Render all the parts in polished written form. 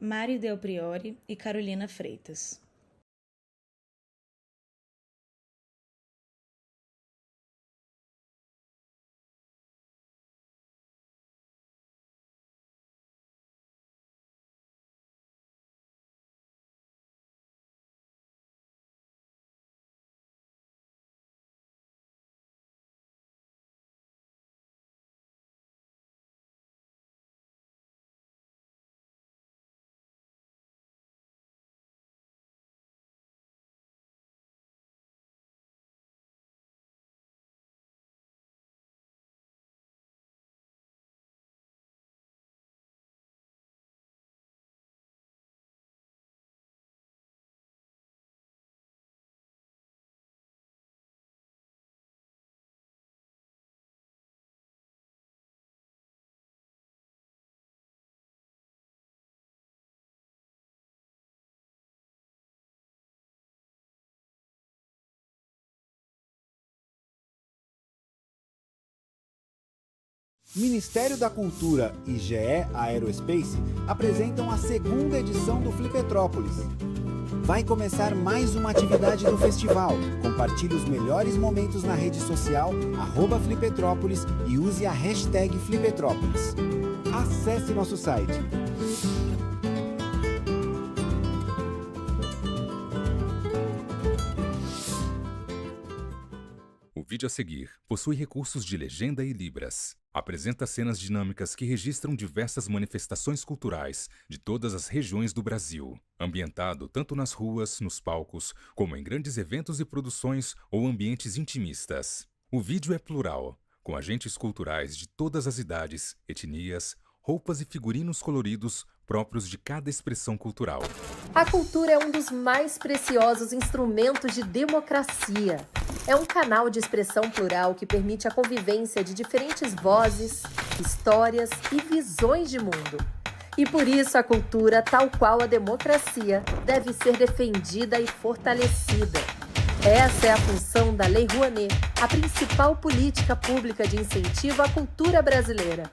Mari Del Priore e Carolina Freitas. Ministério da Cultura e GE Aerospace apresentam a segunda edição do Flipetrópolis. Vai começar mais uma atividade do festival. Compartilhe os melhores momentos na rede social @Flipetrópolis e use a hashtag Flipetrópolis. Acesse nosso site. O vídeo a seguir possui recursos de legenda e libras. Apresenta cenas dinâmicas que registram diversas manifestações culturais de todas as regiões do Brasil, ambientado tanto nas ruas, nos palcos, como em grandes eventos e produções ou ambientes intimistas. O vídeo é plural, com agentes culturais de todas as idades, etnias, roupas e figurinos coloridos próprios de cada expressão cultural. A cultura é um dos mais preciosos instrumentos de democracia. É um canal de expressão plural que permite a convivência de diferentes vozes, histórias e visões de mundo. E por isso a cultura, tal qual a democracia, deve ser defendida e fortalecida. Essa é a função da Lei Rouanet, a principal política pública de incentivo à cultura brasileira.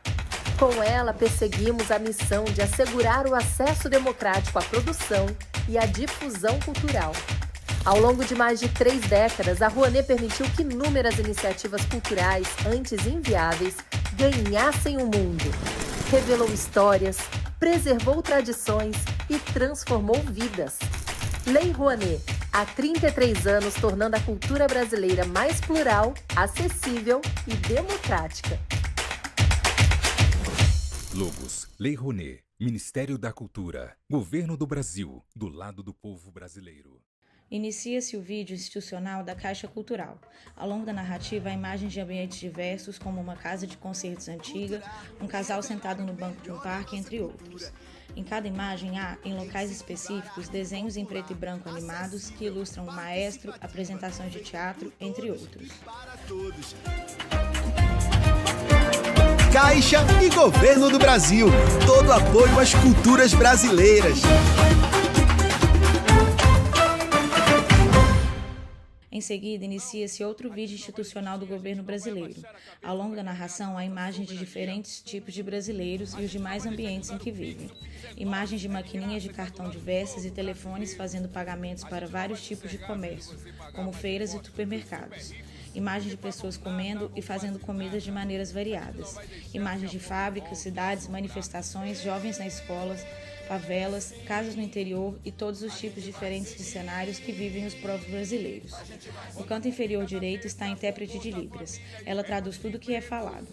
Com ela, perseguimos a missão de assegurar o acesso democrático à produção e à difusão cultural. Ao longo de mais de 3 décadas, a Rouanet permitiu que inúmeras iniciativas culturais, antes inviáveis, ganhassem o mundo. Revelou histórias, preservou tradições e transformou vidas. Lei Rouanet, há 33 anos tornando a cultura brasileira mais plural, acessível e democrática. Logos: Lei Rouanet, Ministério da Cultura, Governo do Brasil, do lado do povo brasileiro. Inicia-se o vídeo institucional da Caixa Cultural. Ao longo da narrativa, há imagens de ambientes diversos, como uma casa de concertos antiga, um casal sentado no banco de um parque, entre outros. Em cada imagem há, em locais específicos, desenhos em preto e branco animados que ilustram o maestro, apresentações de teatro, entre outros. Caixa e Governo do Brasil. Todo apoio às culturas brasileiras. Em seguida, inicia-se outro vídeo institucional do governo brasileiro. Ao longo da narração, há imagens de diferentes tipos de brasileiros e os demais ambientes em que vivem. Imagens de maquininhas de cartão diversas e telefones fazendo pagamentos para vários tipos de comércio, como feiras e supermercados. Imagens de pessoas comendo e fazendo comidas de maneiras variadas. Imagens de fábricas, cidades, manifestações, jovens na escolas, favelas, casas no interior e todos os tipos diferentes de cenários que vivem os povos brasileiros. No canto inferior direito está a intérprete de Libras. Ela traduz tudo o que é falado.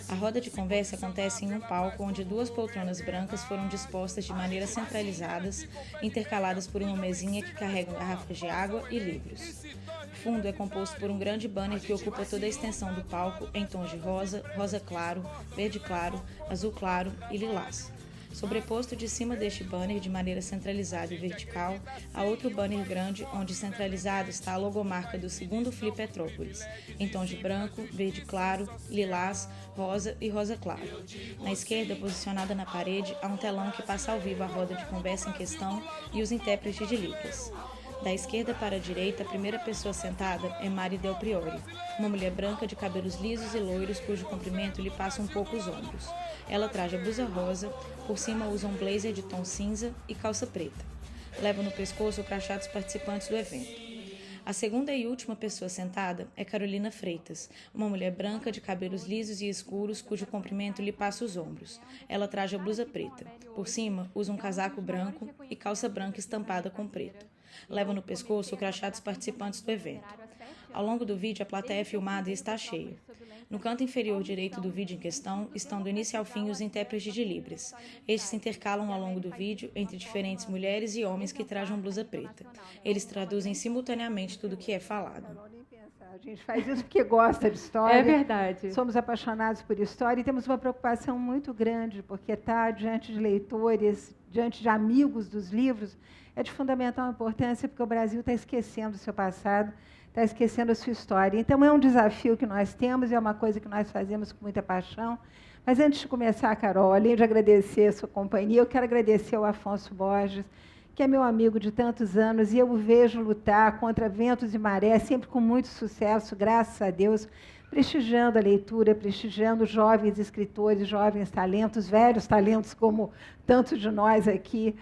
A roda de conversa acontece em um palco onde 2 poltronas brancas foram dispostas de maneira centralizadas, intercaladas por uma mesinha que carrega garrafas de água e livros. O fundo é composto por um grande banner que ocupa toda a extensão do palco em tons de rosa, rosa claro, verde claro, azul claro e lilás. Sobreposto de cima deste banner de maneira centralizada e vertical, há outro banner grande onde centralizado está a logomarca do segundo Flipetrópolis, em tons de branco, verde claro, lilás, rosa e rosa claro. Na esquerda, posicionada na parede, há um telão que passa ao vivo a roda de conversa em questão e os intérpretes de Libras. Da esquerda para a direita, a primeira pessoa sentada é Mari Del Priore, uma mulher branca de cabelos lisos e loiros cujo comprimento lhe passa um pouco os ombros. Ela traja blusa rosa, por cima usa um blazer de tom cinza e calça preta. Leva no pescoço o crachá dos participantes do evento. A segunda e última pessoa sentada é Carolina Freitas, uma mulher branca de cabelos lisos e escuros cujo comprimento lhe passa os ombros. Ela traja blusa preta. Por cima, usa um casaco branco e calça branca estampada com preto. Leva no pescoço o crachá dos participantes do evento. Ao longo do vídeo, a plateia é filmada e está cheia. No canto inferior direito do vídeo em questão estão do início ao fim os intérpretes de Libras. Estes se intercalam ao longo do vídeo entre diferentes mulheres e homens que trajam blusa preta. Eles traduzem simultaneamente tudo o que é falado. A gente faz isso porque gosta de história. É verdade. Somos apaixonados por história e temos uma preocupação muito grande, porque estar diante de leitores, diante de amigos dos livros, é de fundamental importância, porque o Brasil está esquecendo o seu passado, está esquecendo a sua história. Então, é um desafio que nós temos e é uma coisa que nós fazemos com muita paixão. Mas, antes de começar, Carol, além de agradecer a sua companhia, eu quero agradecer ao Afonso Borges, que é meu amigo de tantos anos, e eu o vejo lutar contra ventos e marés, sempre com muito sucesso, graças a Deus, prestigiando a leitura, prestigiando jovens escritores, jovens talentos, velhos talentos, como tantos de nós aqui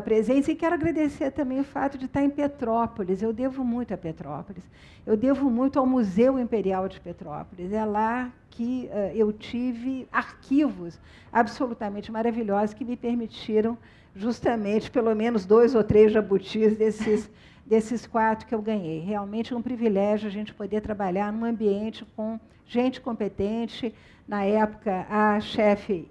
presentes. E quero agradecer também o fato de estar em Petrópolis. Eu devo muito a Petrópolis. Eu devo muito ao Museu Imperial de Petrópolis. É lá que eu tive arquivos absolutamente maravilhosos que me permitiram justamente, pelo menos 2 ou 3 jabutis desses 4 que eu ganhei. Realmente é um privilégio a gente poder trabalhar num ambiente com gente competente. Na época, a chefe,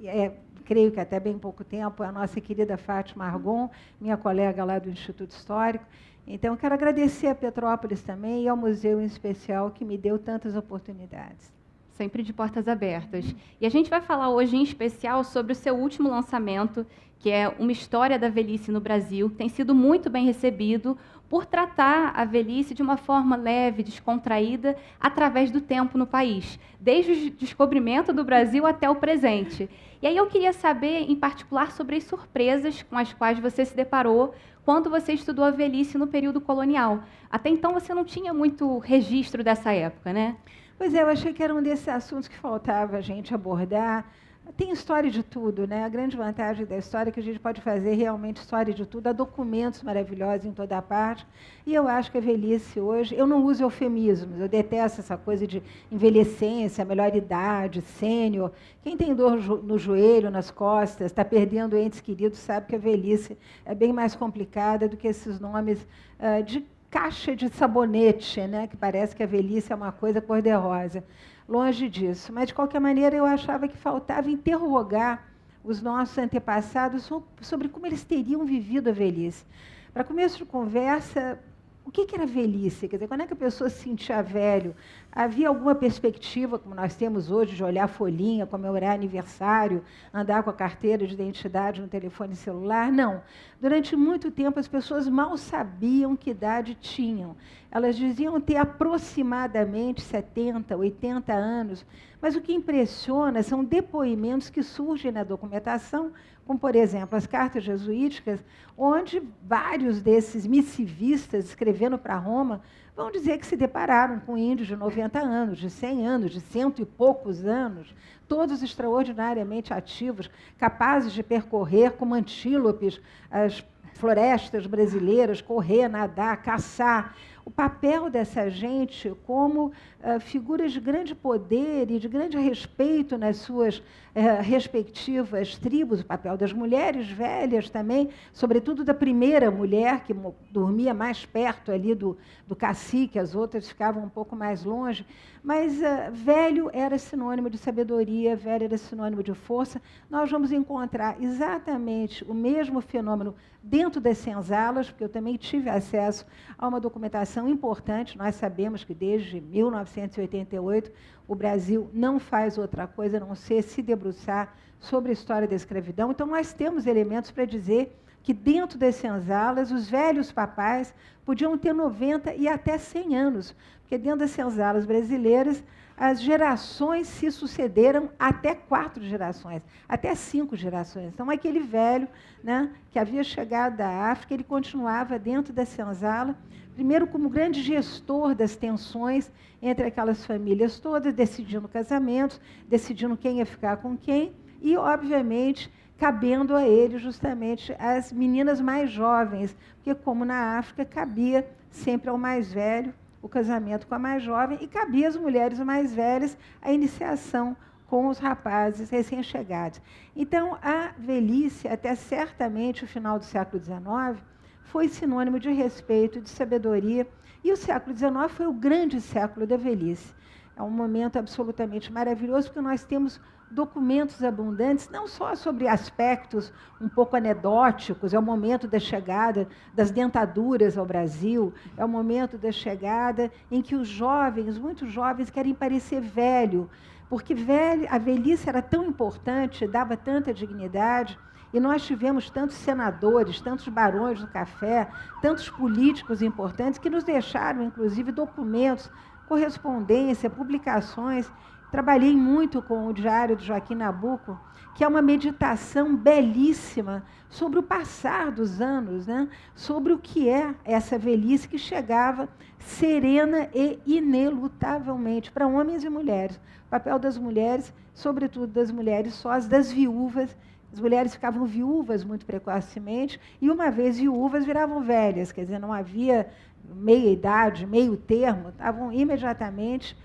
creio que até bem pouco tempo, a nossa querida Fátima Argon, minha colega lá do Instituto Histórico. Então, quero agradecer a Petrópolis também e ao museu em especial, que me deu tantas oportunidades. Sempre de portas abertas. E a gente vai falar hoje, em especial, sobre o seu último lançamento, que é Uma História da Velhice no Brasil, que tem sido muito bem recebido por tratar a velhice de uma forma leve, descontraída, através do tempo no país, desde o descobrimento do Brasil até o presente. E aí eu queria saber, em particular, sobre as surpresas com as quais você se deparou quando você estudou a velhice no período colonial. Até então, você não tinha muito registro dessa época, né? Pois é, eu achei que era um desses assuntos que faltava a gente abordar. Tem história de tudo, né? A grande vantagem da história é que a gente pode fazer realmente história de tudo. Há documentos maravilhosos em toda a parte. E eu acho que a velhice hoje... Eu não uso eufemismos, eu detesto essa coisa de envelhecência, melhor idade, sênior. Quem tem dor no joelho, nas costas, está perdendo entes queridos, sabe que a velhice é bem mais complicada do que esses nomes de caixa de sabonete, né? Que parece que a velhice é uma coisa cor-de-rosa. Longe disso. Mas, de qualquer maneira, eu achava que faltava interrogar os nossos antepassados sobre como eles teriam vivido a velhice. Para começo de conversa, o que era velhice? Quer dizer, quando é que a pessoa se sentia velho? Havia alguma perspectiva, como nós temos hoje, de olhar a folhinha, comemorar aniversário, andar com a carteira de identidade no telefone celular? Não. Durante muito tempo, as pessoas mal sabiam que idade tinham. Elas diziam ter aproximadamente 70, 80 anos. Mas o que impressiona são depoimentos que surgem na documentação, como, por exemplo, as cartas jesuíticas, onde vários desses missivistas, escrevendo para Roma, vão dizer que se depararam com índios de 90 anos, de 100 anos, de 100 e poucos anos, todos extraordinariamente ativos, capazes de percorrer como antílopes as florestas brasileiras, correr, nadar, caçar. O papel dessa gente como figuras de grande poder e de grande respeito nas suas respectivas tribos, o papel das mulheres velhas também, sobretudo da primeira mulher, que dormia mais perto ali do cacique, as outras ficavam um pouco mais longe. Mas velho era sinônimo de sabedoria, velho era sinônimo de força. Nós vamos encontrar exatamente o mesmo fenômeno dentro das senzalas, porque eu também tive acesso a uma documentação importante. Nós sabemos que desde 1988 o Brasil não faz outra coisa a não ser se debruçar sobre a história da escravidão. Então, nós temos elementos para dizer que dentro das senzalas os velhos papais podiam ter 90 e até 100 anos, porque dentro das senzalas brasileiras as gerações se sucederam até 4 gerações, até 5 gerações. Então, aquele velho, né, que havia chegado da África, ele continuava dentro da senzala, primeiro como grande gestor das tensões entre aquelas famílias todas, decidindo casamentos, decidindo quem ia ficar com quem, e, obviamente, cabendo a ele justamente as meninas mais jovens, porque, como na África, cabia sempre ao mais velho o casamento com a mais jovem e cabia às mulheres mais velhas a iniciação com os rapazes recém-chegados. Então, a velhice, até certamente o final do século XIX, foi sinônimo de respeito, de sabedoria, e o século XIX foi o grande século da velhice. É um momento absolutamente maravilhoso, porque nós temos documentos abundantes, não só sobre aspectos um pouco anedóticos, é o momento da chegada das dentaduras ao Brasil, é o momento da chegada em que os jovens, muitos jovens, querem parecer velho, porque a velhice era tão importante, dava tanta dignidade, e nós tivemos tantos senadores, tantos barões do café, tantos políticos importantes que nos deixaram, inclusive, documentos, correspondência, publicações. Trabalhei muito com o Diário de Joaquim Nabuco, que é uma meditação belíssima sobre o passar dos anos, né? Sobre o que é essa velhice que chegava serena e inelutavelmente para homens e mulheres. O papel das mulheres, sobretudo das mulheres sós, das viúvas. As mulheres ficavam viúvas muito precocemente e, uma vez viúvas, viravam velhas, quer dizer, não havia meia-idade, meio termo, estavam imediatamente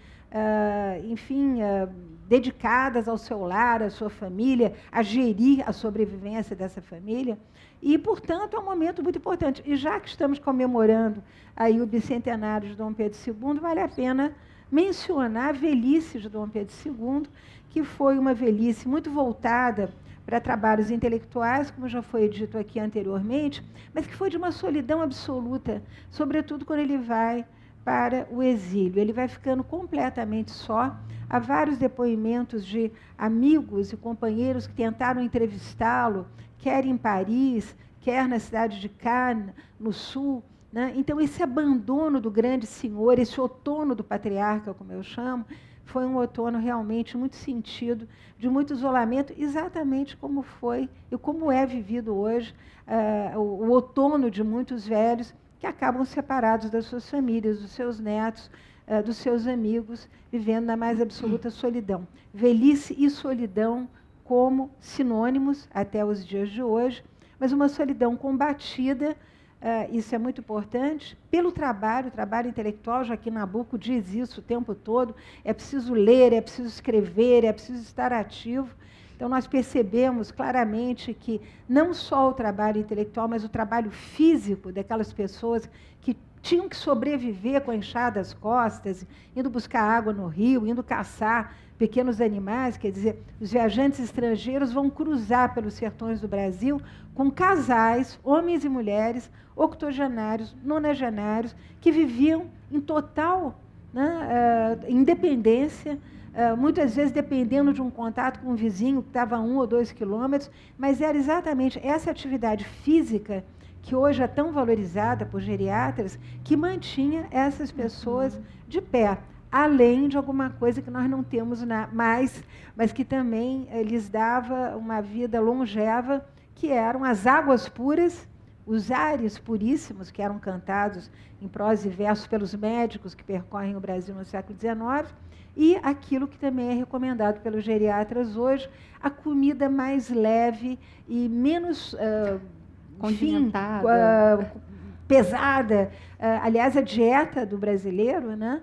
dedicadas ao seu lar, à sua família, a gerir a sobrevivência dessa família. E, portanto, é um momento muito importante. E já que estamos comemorando aí o bicentenário de Dom Pedro II, vale a pena mencionar a velhice de Dom Pedro II, que foi uma velhice muito voltada para trabalhos intelectuais, como já foi dito aqui anteriormente, mas que foi de uma solidão absoluta, sobretudo quando ele vai para o exílio. Ele vai ficando completamente só. Há vários depoimentos de amigos e companheiros que tentaram entrevistá-lo, quer em Paris, quer na cidade de Cannes, no sul, né? Então, esse abandono do grande senhor, esse outono do patriarca, como eu chamo, foi um outono realmente muito sentido, de muito isolamento, exatamente como foi e como é vivido hoje o outono de muitos velhos que acabam separados das suas famílias, dos seus netos, dos seus amigos, vivendo na mais absoluta solidão. Velhice e solidão como sinônimos até os dias de hoje, mas uma solidão combatida, isso é muito importante, pelo trabalho, o trabalho intelectual. Joaquim Nabuco diz isso o tempo todo, é preciso ler, é preciso escrever, é preciso estar ativo. Então, nós percebemos claramente que não só o trabalho intelectual, mas o trabalho físico daquelas pessoas que tinham que sobreviver com a enxada às costas, indo buscar água no rio, indo caçar pequenos animais, quer dizer, os viajantes estrangeiros vão cruzar pelos sertões do Brasil com casais, homens e mulheres, octogenários, nonagenários, que viviam em total, né, independência, muitas vezes dependendo de um contato com um vizinho que estava a 1 ou 2 quilômetros, mas era exatamente essa atividade física, que hoje é tão valorizada por geriatras, que mantinha essas pessoas de pé, além de alguma coisa que nós não temos mais, mas que também lhes dava uma vida longeva, que eram as águas puras, os ares puríssimos, que eram cantados em prosa e verso pelos médicos que percorrem o Brasil no século XIX, e aquilo que também é recomendado pelos geriatras hoje, a comida mais leve e menos pesada. Aliás, a dieta do brasileiro, né,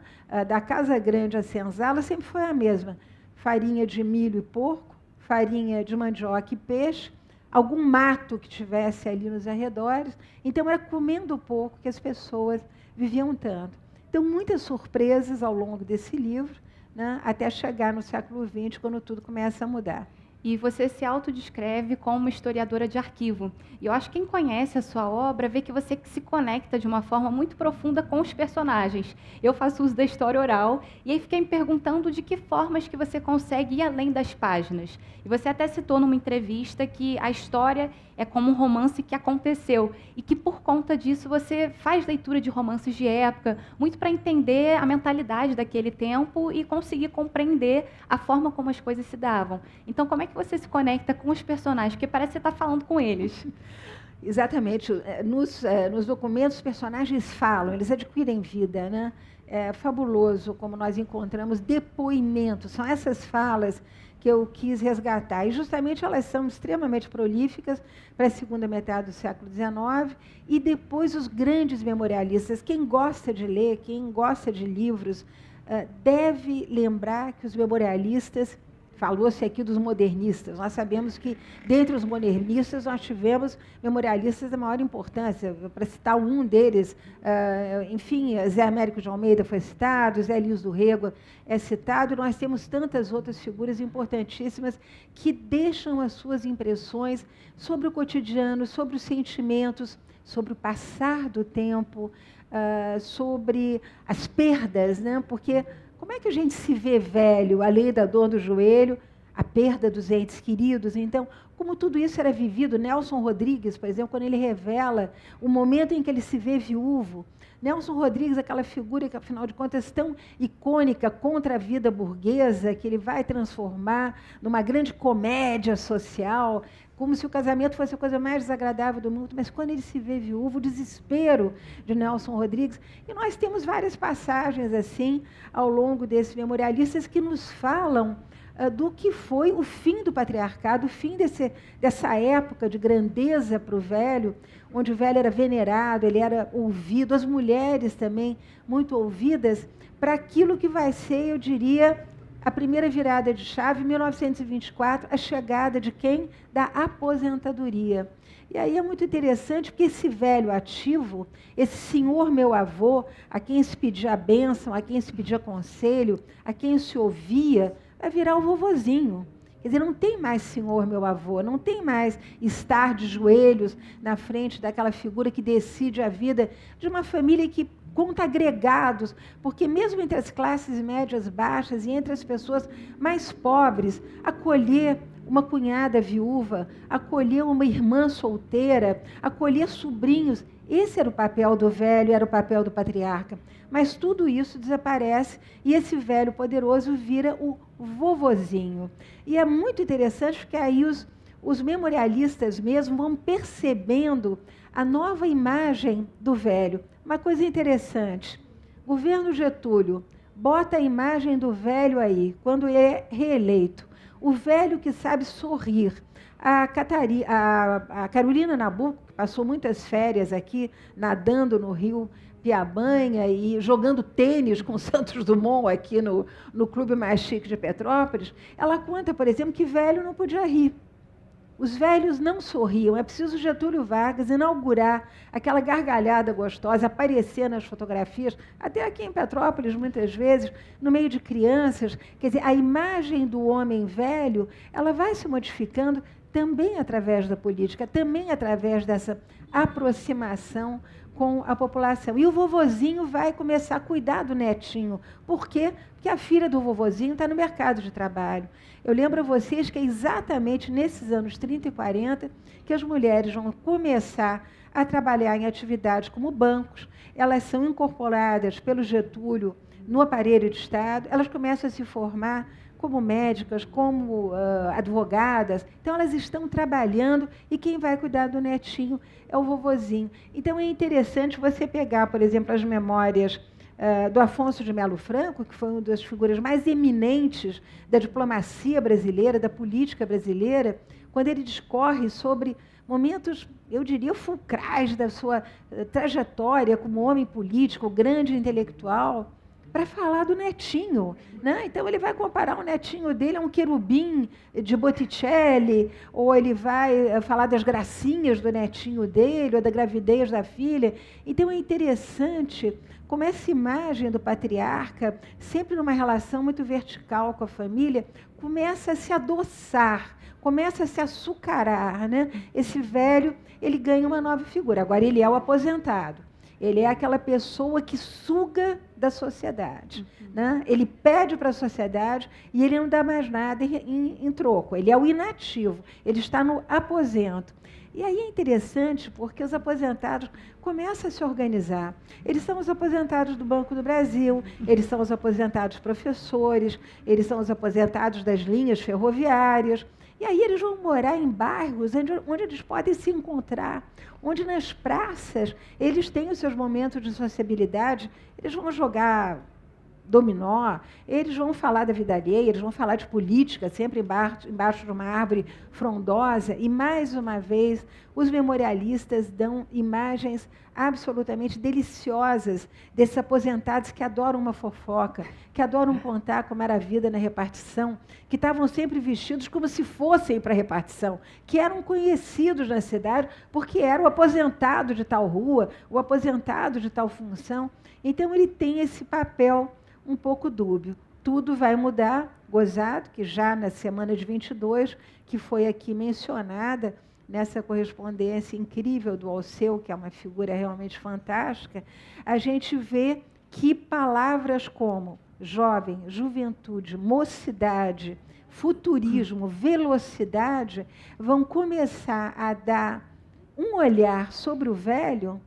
da Casa Grande à senzala, sempre foi a mesma. Farinha de milho e porco, farinha de mandioca e peixe, algum mato que tivesse ali nos arredores. Então, era comendo pouco que as pessoas viviam tanto. Então, muitas surpresas ao longo desse livro, né, até chegar no século XX, quando tudo começa a mudar. E você se autodescreve como historiadora de arquivo. E eu acho que quem conhece a sua obra vê que você se conecta de uma forma muito profunda com os personagens. Eu faço uso da história oral e aí fiquei me perguntando de que formas que você consegue ir além das páginas. E você até citou numa entrevista que a história é como um romance que aconteceu e que, por conta disso, você faz leitura de romances de época, muito para entender a mentalidade daquele tempo e conseguir compreender a forma como as coisas se davam. Então, como é que você se conecta com os personagens? Porque parece que você está falando com eles. Exatamente. Nos documentos, os personagens falam, eles adquirem vida, né? É fabuloso como nós encontramos depoimentos. São essas falas que eu quis resgatar. E, justamente, elas são extremamente prolíficas para a segunda metade do século XIX e depois os grandes memorialistas. Quem gosta de ler, quem gosta de livros, deve lembrar que os memorialistas... Falou-se aqui dos modernistas. Nós sabemos que, dentre os modernistas, nós tivemos memorialistas da maior importância. Para citar um deles, enfim, Zé Américo de Almeida foi citado, Zé Lins do Rego é citado, nós temos tantas outras figuras importantíssimas que deixam as suas impressões sobre o cotidiano, sobre os sentimentos, sobre o passar do tempo, sobre as perdas, né? Porque... como é que a gente se vê velho, além da dor do joelho, a perda dos entes queridos? Então, como tudo isso era vivido, Nelson Rodrigues, por exemplo, quando ele revela o momento em que ele se vê viúvo, Nelson Rodrigues, aquela figura que, afinal de contas, tão icônica contra a vida burguesa, que ele vai transformar numa grande comédia social, como se o casamento fosse a coisa mais desagradável do mundo, mas quando ele se vê viúvo, o desespero de Nelson Rodrigues. E nós temos várias passagens assim, ao longo desses memorialistas, que nos falam do que foi o fim do patriarcado, o fim dessa época de grandeza para o velho, onde o velho era venerado, ele era ouvido, as mulheres também muito ouvidas, para aquilo que vai ser, eu diria, a primeira virada de chave, 1924, a chegada de quem? Da aposentadoria. E aí é muito interessante, porque esse velho ativo, esse senhor meu avô, a quem se pedia a bênção, a quem se pedia conselho, a quem se ouvia, vai virar o vovozinho. Quer dizer, não tem mais senhor meu avô, não tem mais estar de joelhos na frente daquela figura que decide a vida de uma família que conta agregados, porque mesmo entre as classes médias baixas e entre as pessoas mais pobres, acolher uma cunhada viúva, acolher uma irmã solteira, acolher sobrinhos, esse era o papel do velho, era o papel do patriarca. Mas tudo isso desaparece e esse velho poderoso vira o vovozinho. E é muito interessante porque aí os memorialistas mesmo vão percebendo a nova imagem do velho. Uma coisa interessante, governo Getúlio bota a imagem do velho aí, quando é reeleito. O velho que sabe sorrir. A Carolina Nabuco, que passou muitas férias aqui, nadando no rio Piabanha e jogando tênis com Santos Dumont aqui no Clube Mais Chique de Petrópolis, ela conta, por exemplo, que velho não podia rir. Os velhos não sorriam. É preciso Getúlio Vargas inaugurar aquela gargalhada gostosa, aparecer nas fotografias, até aqui em Petrópolis, muitas vezes, no meio de crianças. Quer dizer, a imagem do homem velho, ela vai se modificando também através da política, também através dessa aproximação com a população. E o vovozinho vai começar a cuidar do netinho. Por quê? Porque a filha do vovozinho está no mercado de trabalho. Eu lembro a vocês que é exatamente nesses anos 30 e 40 que as mulheres vão começar a trabalhar em atividades como bancos, elas são incorporadas pelo Getúlio no aparelho de Estado, elas começam a se formar como médicas, como advogadas. Então, elas estão trabalhando e quem vai cuidar do netinho é o vovozinho. Então, é interessante você pegar, por exemplo, as memórias do Afonso de Melo Franco, que foi uma das figuras mais eminentes da diplomacia brasileira, da política brasileira, quando ele discorre sobre momentos, eu diria, fulcrais da sua trajetória como homem político, grande intelectual, para falar do netinho, né? Então, ele vai comparar o netinho dele a um querubim de Botticelli, ou ele vai falar das gracinhas do netinho dele, ou da gravidez da filha. Então, é interessante como essa imagem do patriarca, sempre numa relação muito vertical com a família, começa a se adoçar, começa a se açucarar, né? Esse velho, ele ganha uma nova figura. Agora, ele é o aposentado. Ele é aquela pessoa que suga da sociedade. Né? Ele pede para a sociedade e ele não dá mais nada em troco. Ele é o inativo, ele está no aposento. E aí é interessante porque os aposentados começam a se organizar. Eles são os aposentados do Banco do Brasil, eles são os aposentados professores, eles são os aposentados das linhas ferroviárias. E aí eles vão morar em bairros onde eles podem se encontrar, onde nas praças eles têm os seus momentos de sociabilidade, eles vão jogar dominó, eles vão falar da vida alheia, eles vão falar de política, sempre embaixo de uma árvore frondosa, e, mais uma vez, os memorialistas dão imagens absolutamente deliciosas desses aposentados que adoram uma fofoca, que adoram contar como era a vida na repartição, que estavam sempre vestidos como se fossem para a repartição, que eram conhecidos na cidade porque era o aposentado de tal rua, o aposentado de tal função. Então, ele tem esse papel um pouco dúbio. Tudo vai mudar, gozado, que já na semana de 22, que foi aqui mencionada, nessa correspondência incrível do Alceu, que é uma figura realmente fantástica, a gente vê que palavras como jovem, juventude, mocidade, futurismo, velocidade, vão começar a dar um olhar sobre o velho.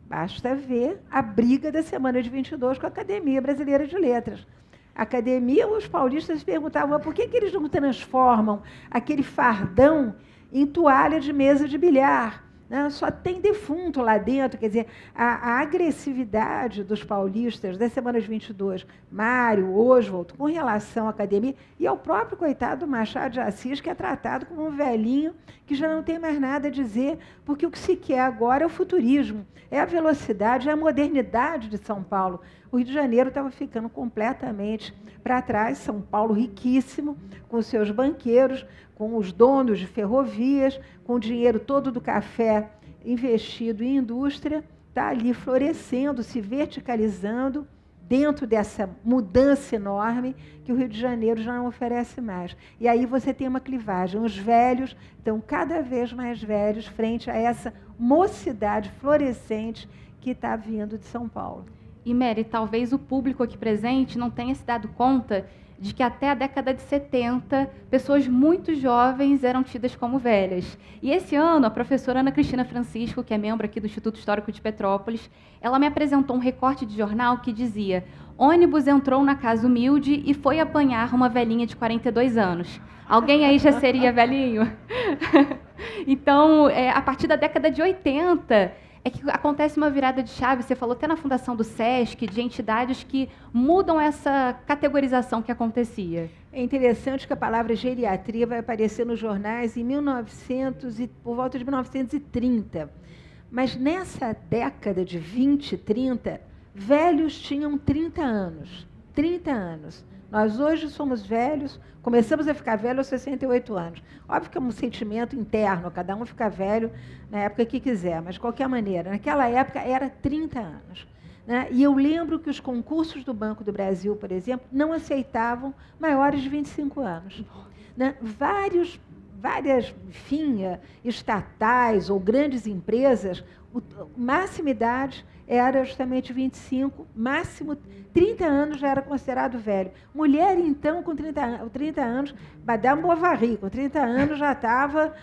Basta ver a briga da semana de 22 com a Academia Brasileira de Letras. A Academia, os paulistas se perguntavam por que eles não transformam aquele fardão em toalha de mesa de bilhar, né? Só tem defunto lá dentro. Quer dizer, a agressividade dos paulistas da semana de 22, Mário, Oswald, com relação à Academia, e ao próprio coitado Machado de Assis, que é tratado como um velhinho que já não tem mais nada a dizer, porque o que se quer agora é o futurismo, é a velocidade, é a modernidade de São Paulo. O Rio de Janeiro estava ficando completamente para trás. São Paulo riquíssimo, com seus banqueiros, com os donos de ferrovias, com o dinheiro todo do café investido em indústria, está ali florescendo, se verticalizando, dentro dessa mudança enorme que o Rio de Janeiro já não oferece mais. E aí você tem uma clivagem. Os velhos estão cada vez mais velhos frente a essa mocidade florescente que está vindo de São Paulo. E, Mary, talvez o público aqui presente não tenha se dado conta de que até a década de 70, pessoas muito jovens eram tidas como velhas. E esse ano, a professora Ana Cristina Francisco, que é membro aqui do Instituto Histórico de Petrópolis, ela me apresentou um recorte de jornal que dizia: ônibus entrou na casa humilde e foi apanhar uma velhinha de 42 anos. Alguém aí já seria velhinho? Então, a partir da década de 80... é que acontece uma virada de chave. Você falou até na fundação do SESC, de entidades que mudam essa categorização que acontecia. É interessante que a palavra geriatria vai aparecer nos jornais em por volta de 1930. Mas nessa década de 20, 30, velhos tinham 30 anos. 30 anos. Nós hoje somos velhos, começamos a ficar velhos aos 68 anos. Óbvio que é um sentimento interno, cada um fica velho na época que quiser, mas de qualquer maneira, naquela época era 30 anos. Né? E eu lembro que os concursos do Banco do Brasil, por exemplo, não aceitavam maiores de 25 anos. Né? Várias, enfim, estatais ou grandes empresas, a máxima idade era justamente 25, máximo 30 anos já era considerado velho. Mulher, então, com 30 anos, Madame Bovary, com 30 anos já estava,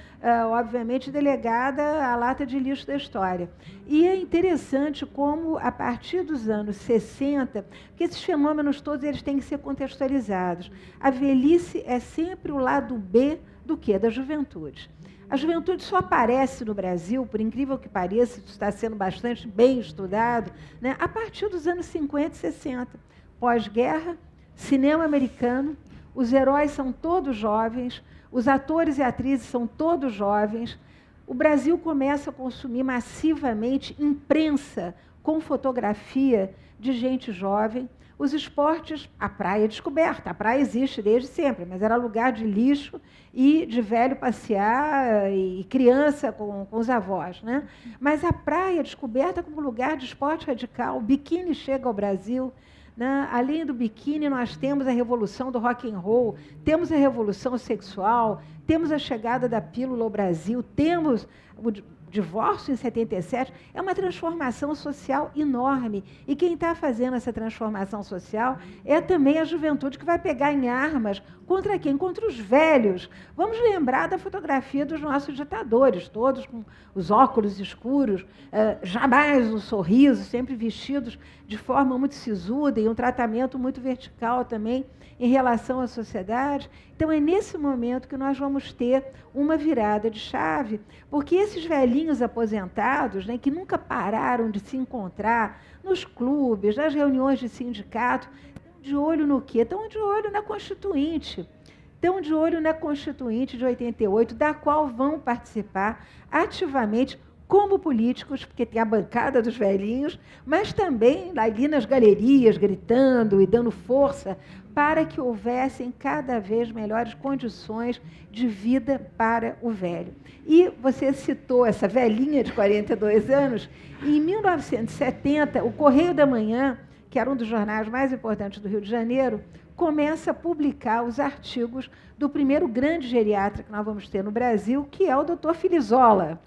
obviamente, delegada à lata de lixo da história. E é interessante como, a partir dos anos 60, porque esses fenômenos todos eles têm que ser contextualizados. A velhice é sempre o lado B do quê? Da juventude. A juventude só aparece no Brasil, por incrível que pareça, isso está sendo bastante bem estudado, né, a partir dos anos 50 e 60. Pós-guerra, cinema americano, os heróis são todos jovens, os atores e atrizes são todos jovens. O Brasil começa a consumir massivamente imprensa com fotografia de gente jovem. Os esportes, a praia é descoberta. A praia existe desde sempre, mas era lugar de lixo e de velho passear e criança com os avós. Né? Mas a praia é descoberta como lugar de esporte radical. O biquíni chega ao Brasil. Né? Além do biquíni, nós temos a revolução do rock and roll, temos a revolução sexual, temos a chegada da pílula ao Brasil, temos o divórcio em 77, é uma transformação social enorme. E quem está fazendo essa transformação social é também a juventude que vai pegar em armas Contra quem? Contra os velhos. Vamos lembrar da fotografia dos nossos ditadores, todos com os óculos escuros, jamais um sorriso, sempre vestidos de forma muito sisuda e um tratamento muito vertical também em relação à sociedade. Então, é nesse momento que nós vamos ter uma virada de chave, porque esses velhinhos aposentados, né, que nunca pararam de se encontrar nos clubes, nas reuniões de sindicato, estão de olho no quê? Estão de olho na Constituinte. Estão de olho na Constituinte de 88, da qual vão participar ativamente como políticos, porque tem a bancada dos velhinhos, mas também ali nas galerias, gritando e dando força para que houvessem cada vez melhores condições de vida para o velho. E você citou essa velhinha de 42 anos, e em 1970, o Correio da Manhã, que era um dos jornais mais importantes do Rio de Janeiro, começa a publicar os artigos do primeiro grande geriatra que nós vamos ter no Brasil, que é o Dr. Filizola,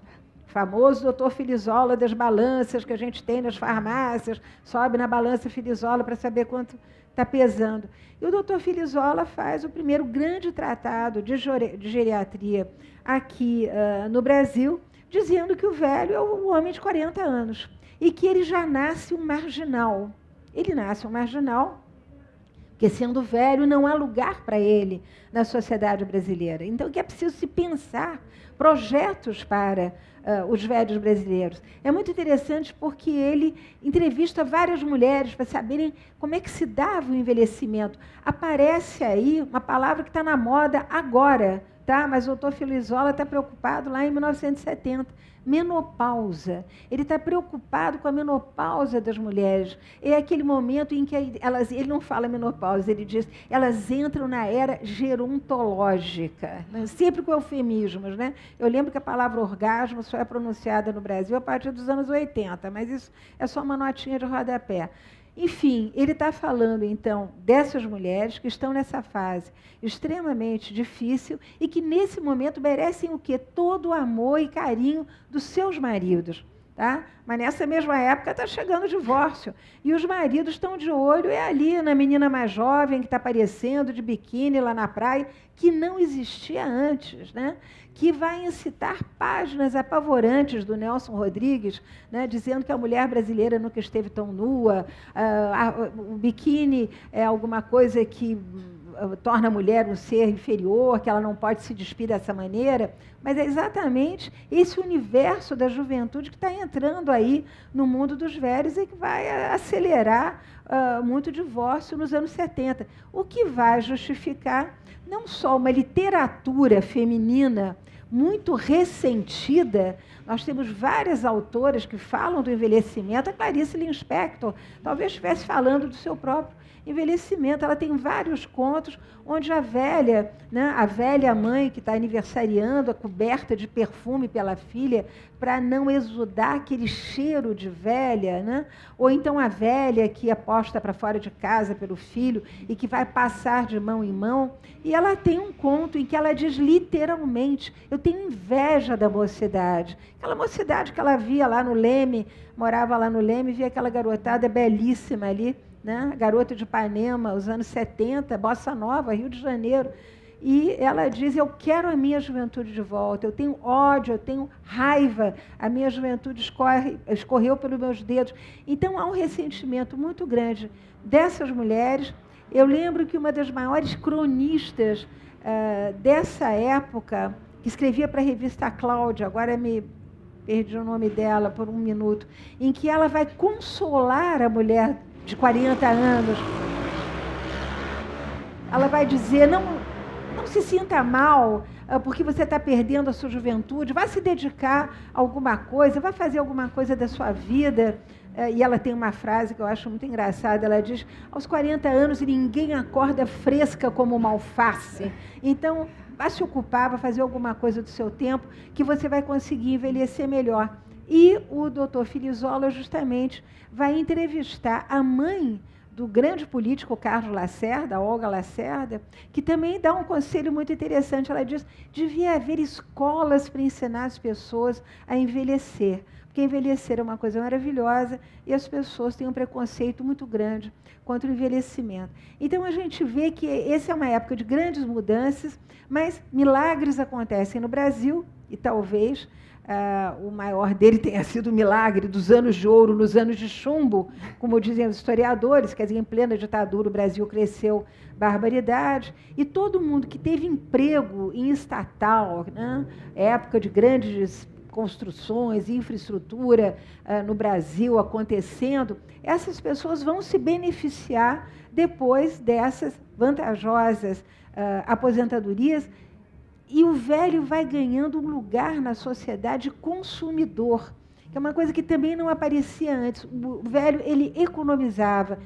famoso Dr. Filizola das balanças que a gente tem nas farmácias, sobe na balança Filizola para saber quanto está pesando. E o Dr. Filizola faz o primeiro grande tratado de geriatria aqui no Brasil, dizendo que o velho é o homem de 40 anos e que ele já nasce um marginal. Ele nasce um marginal, porque sendo velho não há lugar para ele na sociedade brasileira. Então, que é preciso se pensar projetos para os velhos brasileiros. É muito interessante porque ele entrevista várias mulheres para saberem como é que se dava o envelhecimento. Aparece aí uma palavra que está na moda agora, tá? Mas o doutor Filizola está preocupado lá em 1970. Menopausa. Ele está preocupado com a menopausa das mulheres. É aquele momento em que ele não fala menopausa, ele diz, elas entram na era gerontológica, né? Sempre com eufemismos, né? Eu lembro que a palavra orgasmo só é pronunciada no Brasil a partir dos anos 80, mas isso é só uma notinha de rodapé. Enfim, ele está falando, então, dessas mulheres que estão nessa fase extremamente difícil e que, nesse momento, merecem o quê? Todo o amor e carinho dos seus maridos. Tá? Mas, nessa mesma época, está chegando o divórcio. E os maridos estão de olho ali na menina mais jovem que está aparecendo de biquíni lá na praia, que não existia antes, né? Que vai incitar páginas apavorantes do Nelson Rodrigues, né, dizendo que a mulher brasileira nunca esteve tão nua, o biquíni é alguma coisa que torna a mulher um ser inferior, que ela não pode se despir dessa maneira, mas é exatamente esse universo da juventude que está entrando aí no mundo dos velhos e que vai acelerar muito divórcio nos anos 70, o que vai justificar não só uma literatura feminina muito ressentida. Nós temos várias autoras que falam do envelhecimento. A Clarice Lispector talvez estivesse falando do seu próprio envelhecimento. Ela tem vários contos onde a velha, né, a velha mãe que está aniversariando, coberta de perfume pela filha, para não exudar aquele cheiro de velha, né? Ou então a velha que é posta para fora de casa pelo filho e que vai passar de mão em mão. E ela tem um conto em que ela diz literalmente, eu tenho inveja da mocidade. Aquela mocidade que ela via lá no Leme, morava lá no Leme, via aquela garotada belíssima ali, né? Garota de Ipanema, os anos 70, Bossa Nova, Rio de Janeiro. E ela diz, eu quero a minha juventude de volta, eu tenho ódio, eu tenho raiva, a minha juventude escorreu pelos meus dedos. Então, há um ressentimento muito grande dessas mulheres. Eu lembro que uma das maiores cronistas dessa época, que escrevia para a revista Cláudia, agora me perdi o nome dela por um minuto, em que ela vai consolar a mulher de 40 anos. Ela vai dizer, não se sinta mal, porque você está perdendo a sua juventude, vá se dedicar a alguma coisa, vá fazer alguma coisa da sua vida. E ela tem uma frase que eu acho muito engraçada, ela diz, aos 40 anos ninguém acorda fresca como uma alface. Então, vá se ocupar, vá fazer alguma coisa do seu tempo, que você vai conseguir envelhecer melhor. E o doutor Filizola, justamente, vai entrevistar a mãe do grande político Carlos Lacerda, Olga Lacerda, que também dá um conselho muito interessante. Ela diz, devia haver escolas para ensinar as pessoas a envelhecer, porque envelhecer é uma coisa maravilhosa e as pessoas têm um preconceito muito grande contra o envelhecimento. Então, a gente vê que essa é uma época de grandes mudanças, mas milagres acontecem no Brasil, e talvez o maior dele tenha sido o milagre dos anos de ouro, nos anos de chumbo, como dizem os historiadores, quer dizer, em plena ditadura o Brasil cresceu barbaridade, e todo mundo que teve emprego em estatal, né, época de grandes construções, infraestrutura no Brasil acontecendo, essas pessoas vão se beneficiar depois dessas vantajosas aposentadorias, e o velho vai ganhando um lugar na sociedade consumidor, que é uma coisa que também não aparecia antes. O velho, ele economizava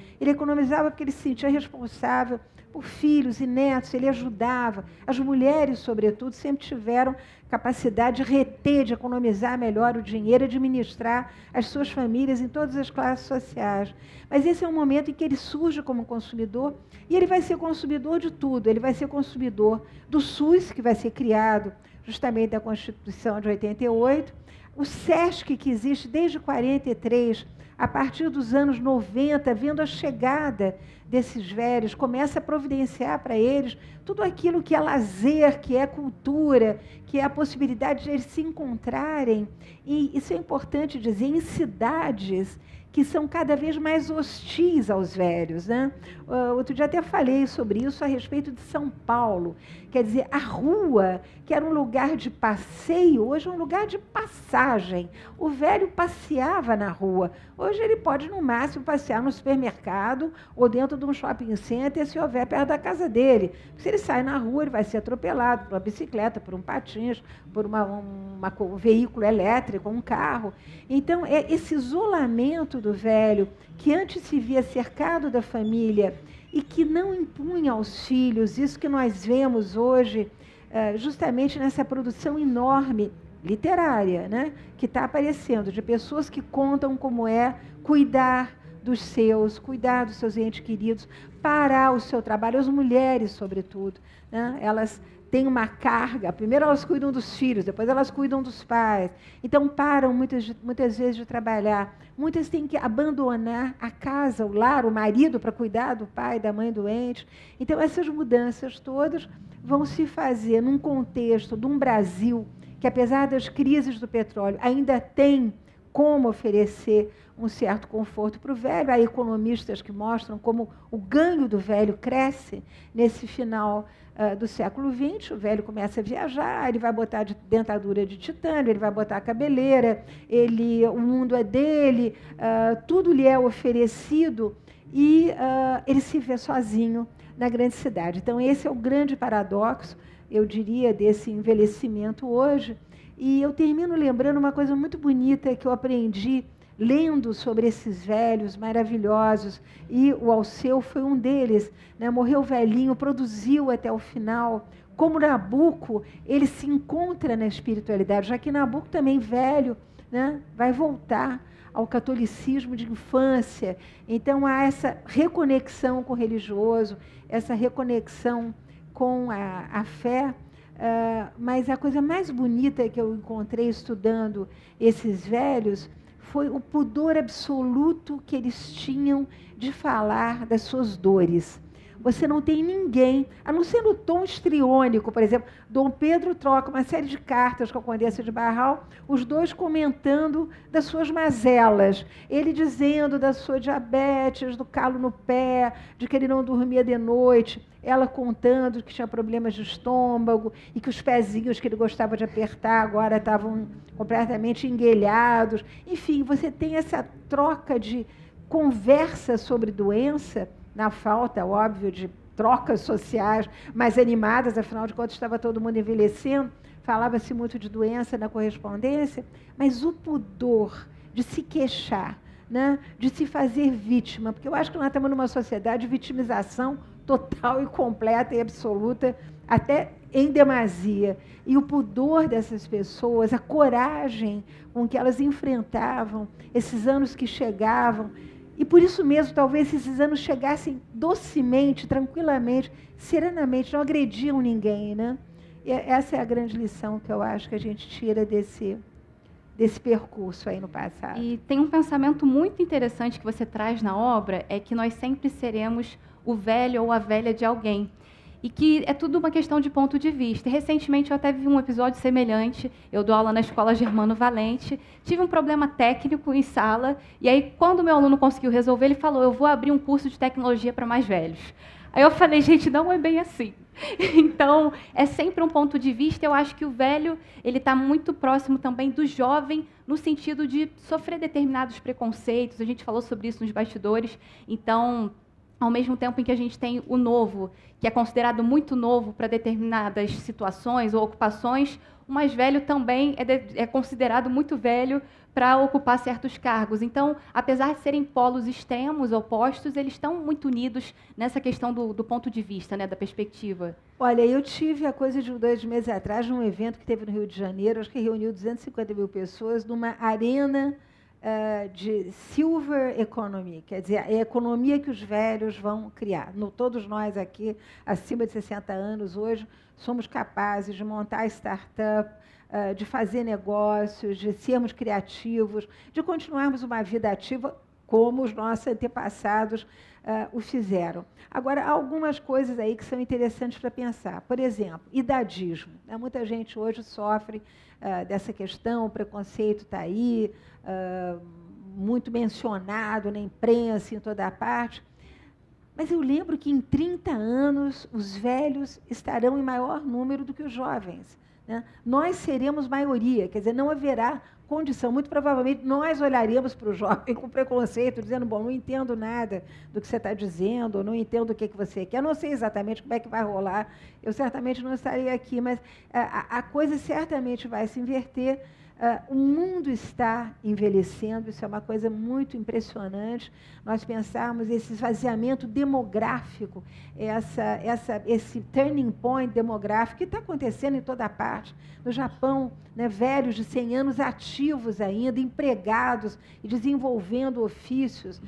porque ele se sentia responsável por filhos e netos, ele ajudava. As mulheres, sobretudo, sempre tiveram capacidade de reter, de economizar melhor o dinheiro, administrar as suas famílias em todas as classes sociais. Mas esse é um momento em que ele surge como consumidor, e ele vai ser consumidor de tudo. Ele vai ser consumidor do SUS, que vai ser criado justamente da Constituição de 88, o SESC, que existe desde 43, a partir dos anos 90, vendo a chegada desses velhos, começa a providenciar para eles tudo aquilo que é lazer, que é cultura, que é a possibilidade de eles se encontrarem, e isso é importante dizer, em cidades que são cada vez mais hostis aos velhos, né? Outro dia até falei sobre isso a respeito de São Paulo. Quer dizer, a rua, que era um lugar de passeio, hoje é um lugar de passagem. O velho passeava na rua. Hoje ele pode, no máximo, passear no supermercado ou dentro de um shopping center, se houver perto da casa dele. Se ele sai na rua, ele vai ser atropelado por uma bicicleta, por um patins, por um veículo elétrico, um carro. Então, é esse isolamento do velho, que antes se via cercado da família e que não impunha aos filhos, isso que nós vemos hoje, justamente nessa produção enorme literária, né, que está aparecendo, de pessoas que contam como é cuidar dos seus entes queridos, parar o seu trabalho, as mulheres, sobretudo, né, elas têm uma carga, primeiro elas cuidam dos filhos, depois elas cuidam dos pais, então param muitas vezes de trabalhar, muitas têm que abandonar a casa, o lar, o marido, para cuidar do pai, da mãe doente. Então essas mudanças todas vão se fazer num contexto de um Brasil que, apesar das crises do petróleo, ainda tem como oferecer um certo conforto para o velho. Há economistas que mostram como o ganho do velho cresce nesse final do século XX. O velho começa a viajar, ele vai botar dentadura de titânio, ele vai botar cabeleira, o mundo é dele, tudo lhe é oferecido, e ele se vê sozinho na grande cidade. Então, esse é o grande paradoxo, eu diria, desse envelhecimento hoje. E eu termino lembrando uma coisa muito bonita que eu aprendi lendo sobre esses velhos maravilhosos, e o Alceu foi um deles, né? Morreu velhinho, produziu até o final. Como Nabucco, ele se encontra na espiritualidade, já que Nabucco também velho, né, vai voltar ao catolicismo de infância. Então há essa reconexão com o religioso, essa reconexão com a fé. Mas a coisa mais bonita que eu encontrei estudando esses velhos foi o pudor absoluto que eles tinham de falar das suas dores. Você não tem ninguém, a não ser no tom histriônico, por exemplo, Dom Pedro troca uma série de cartas com a Condessa de Barral, os dois comentando das suas mazelas, ele dizendo da sua diabetes, do calo no pé, de que ele não dormia de noite, ela contando que tinha problemas de estômago e que os pezinhos que ele gostava de apertar agora estavam completamente enguelhados. Enfim, você tem essa troca de conversa sobre doença, na falta, óbvio, de trocas sociais mais animadas, afinal de contas estava todo mundo envelhecendo, falava-se muito de doença na correspondência, mas o pudor de se queixar, né, de se fazer vítima, porque eu acho que nós estamos numa sociedade de vitimização total e completa e absoluta, até em demasia. E o pudor dessas pessoas, a coragem com que elas enfrentavam esses anos que chegavam, e por isso mesmo, talvez esses anos chegassem docemente, tranquilamente, serenamente, não agrediam ninguém, né? E essa é a grande lição que eu acho que a gente tira desse percurso aí no passado. E tem um pensamento muito interessante que você traz na obra, é que nós sempre seremos o velho ou a velha de alguém. E que é tudo uma questão de ponto de vista. E, recentemente, eu até vi um episódio semelhante. Eu dou aula na Escola Germano Valente, tive um problema técnico em sala, e aí, quando o meu aluno conseguiu resolver, ele falou, eu vou abrir um curso de tecnologia para mais velhos. Aí eu falei, gente, não é bem assim. Então, é sempre um ponto de vista. Eu acho que o velho ele está muito próximo também do jovem, no sentido de sofrer determinados preconceitos. A gente falou sobre isso nos bastidores. Então, ao mesmo tempo em que a gente tem o novo, que é considerado muito novo para determinadas situações ou ocupações, o mais velho também é considerado muito velho para ocupar certos cargos. Então, apesar de serem polos extremos, opostos, eles estão muito unidos nessa questão do ponto de vista, né, da perspectiva. Olha, eu tive, a coisa de 2 meses atrás, num evento que teve no Rio de Janeiro, acho que reuniu 250 mil pessoas, numa arena de silver economy, quer dizer, a economia que os velhos vão criar. Todos nós aqui, acima de 60 anos, hoje, somos capazes de montar startup, de fazer negócios, de sermos criativos, de continuarmos uma vida ativa como os nossos antepassados o fizeram. Agora, há algumas coisas aí que são interessantes para pensar. Por exemplo, idadismo. Muita gente hoje sofre dessa questão, o preconceito está aí, muito mencionado na imprensa, em toda a parte. Mas eu lembro que em 30 anos os velhos estarão em maior número do que os jovens, né? Nós seremos maioria, quer dizer, não haverá condição. Muito provavelmente nós olharemos para o jovem com preconceito, dizendo, bom, não entendo nada do que você está dizendo, ou não entendo o que você quer, não sei exatamente como é que vai rolar, eu certamente não estarei aqui, mas a coisa certamente vai se inverter. O mundo está envelhecendo, isso é uma coisa muito impressionante. Nós pensarmos esse esvaziamento demográfico, esse turning point demográfico que está acontecendo em toda parte. No Japão, né, velhos de 100 anos ativos ainda, empregados e desenvolvendo ofícios.